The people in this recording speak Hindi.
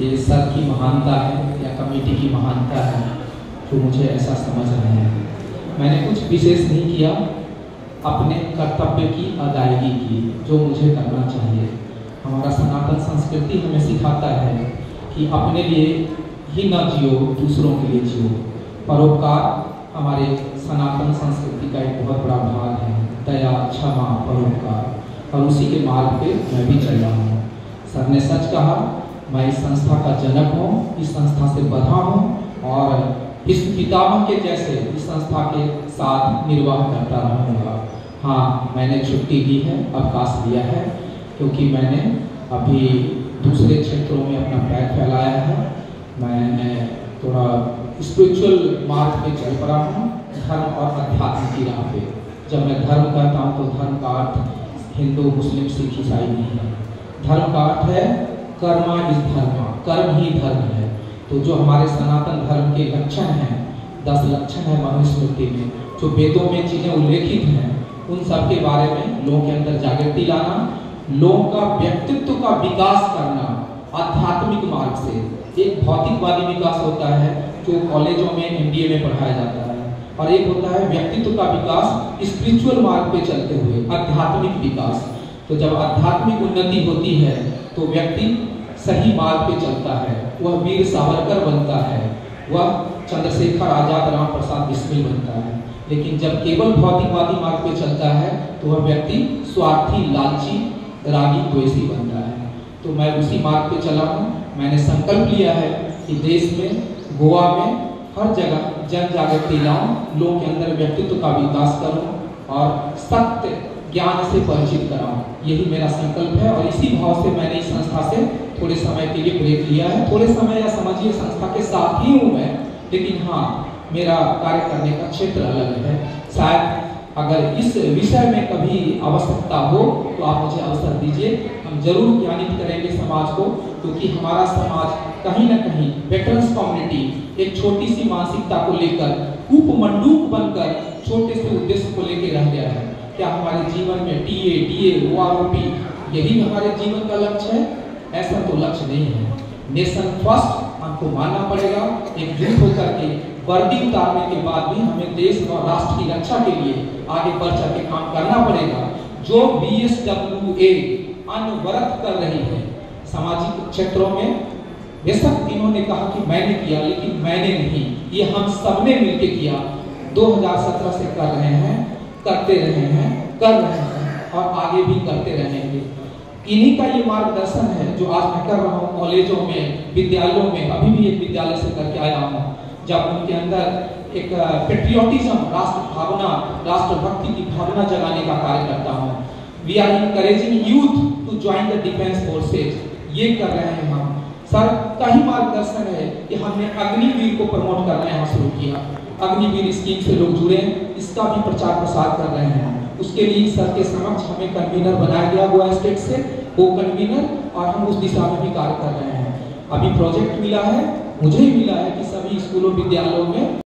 ये सर की महानता है या कमेटी की महानता है, तो मुझे ऐसा समझ रहे हैं। मैंने कुछ विशेष नहीं किया, अपने कर्तव्य की अदायगी की जो मुझे करना चाहिए। हमारा सनातन संस्कृति हमें सिखाता है कि अपने लिए ही न जियो, दूसरों के लिए जियो। परोपकार हमारे सनातन संस्कृति का एक बहुत बड़ा भाग है। दया, क्षमा, परोपकार, और उसी के मार्ग पे मैं भी चल रहा हूँ। सर ने सच कहा, मैं इस संस्था का जनक हूँ, इस संस्था से बधा हूँ और इस पितामह के जैसे इस संस्था के साथ निर्वाह करता रहूँगा। हाँ, मैंने छुट्टी ली है, अवकाश लिया है, क्योंकि मैंने अभी दूसरे क्षेत्रों में अपना पैर फैलाया है। मैंने थोड़ा स्पिरिचुअल मार्ग पे चल पड़ा हूँ, धर्म और अध्यात्म की राह पे। जब मैं धर्म कहता हूँ तो धर्म का अर्थ हिंदू, मुस्लिम, सिख, ईसाई नहीं है। धर्म का अर्थ है कर्मा इज धर्म, कर्म ही धर्म है। तो जो हमारे सनातन धर्म के लक्षण हैं, 10 लक्षण है मनुस्मृति में, जो वेदों में चीज़ें उल्लेखित हैं, उन सब के बारे में लोगों के अंदर जागृति लाना, लोगों का व्यक्तित्व का विकास करना आध्यात्मिक मार्ग से। एक भौतिकवादी विकास होता है जो कॉलेजों में एमबीए में पढ़ाया जाता है, और एक होता है व्यक्तित्व का विकास स्पिरिचुअल मार्ग पे चलते हुए, आध्यात्मिक विकास। तो जब आध्यात्मिक उन्नति होती है तो व्यक्ति सही मार्ग पे चलता है, वह वीर सावरकर बनता है, वह चंद्रशेखर आजाद, राम प्रसाद बिस्मिल बनता है। लेकिन जब केवल भौतिकवादी मार्ग पे चलता है तो वह व्यक्ति स्वार्थी, लालची, रागी, द्वेषी बनता है। तो मैं उसी मार्ग पे चला हूँ। मैंने संकल्प लिया है कि देश में, गोवा में, हर जगह जन जागृति लाऊं, लोगों के अंदर व्यक्तित्व का विकास करूं और सत्य ज्ञान से परिचित कराऊं। यही मेरा संकल्प है, और इसी भाव से मैंने इस संस्था से थोड़े समय के लिए ब्रेक लिया है। थोड़े समय या समझिए संस्था के साथ ही हूँ मैं, लेकिन हाँ, मेरा कार्य करने का क्षेत्र अलग है। शायद अगर इस विषय में कभी आवश्यकता हो तो आप मुझे अवसर दीजिए, हम जरूर ज्ञानित करेंगे समाज को, क्योंकि हमारा समाज कहीं न कहीं वेटरन्स कम्युनिटी एक छोटी सी मानसिकता को लेकर कूप मंडूक बनकर छोटे से उद्देश्य को लेकर रह गया है। क्या हमारे जीवन में टीए, डीए, ओआरओपी यही हमारे जीवन का लक्ष्य है? ऐसा तो लक्ष्य नहीं है। नेशन फर्स्ट हमको मानना पड़ेगा। एकजुट होकर के वर्दी उतारने के बाद भी हमें देश और राष्ट्र की रक्षा के लिए आगे बढ़ चढ़ के काम करना पड़ेगा। जो BSWA अनवरत कर रही है सामाजिक क्षेत्रों में, बेशक इन्होंने कहा कि मैंने किया, लेकिन मैंने नहीं, ये हम सबने मिलकर किया। 2017 से कर रहे हैं, करते रहे हैं, कर रहे हैं और आगे भी करते रहेंगे। इन्हीं का ये मार्गदर्शन है जो आज मैं कर रहा हूँ कॉलेजों में, विद्यालयों में। अभी भी एक विद्यालय से करके आया हूँ, जब उनके अंदर एक पेट्रियोटिज्म, राष्ट्र भावना, राष्ट्रभक्ति की भावना जगाने का कार्य करता हूँ। We are encouraging youth to join the defence forces, ये कर रहे हैं हम। सर का ही मार्गदर्शन है कि हमने अग्निवीर को प्रमोट करना यहाँ शुरू किया। अग्निवीर स्कीम से लोग जुड़े, इसका भी प्रचार प्रसार कर रहे हैं। उसके लिए सर के समक्ष हमें कन्वीनर बनाया गया गोवा स्टेट से, को कन्वीनर, और हम उस दिशा में भी कार्य कर रहे हैं। अभी प्रोजेक्ट मिला है, मुझे ही मिला है कि सभी स्कूलों, विद्यालयों में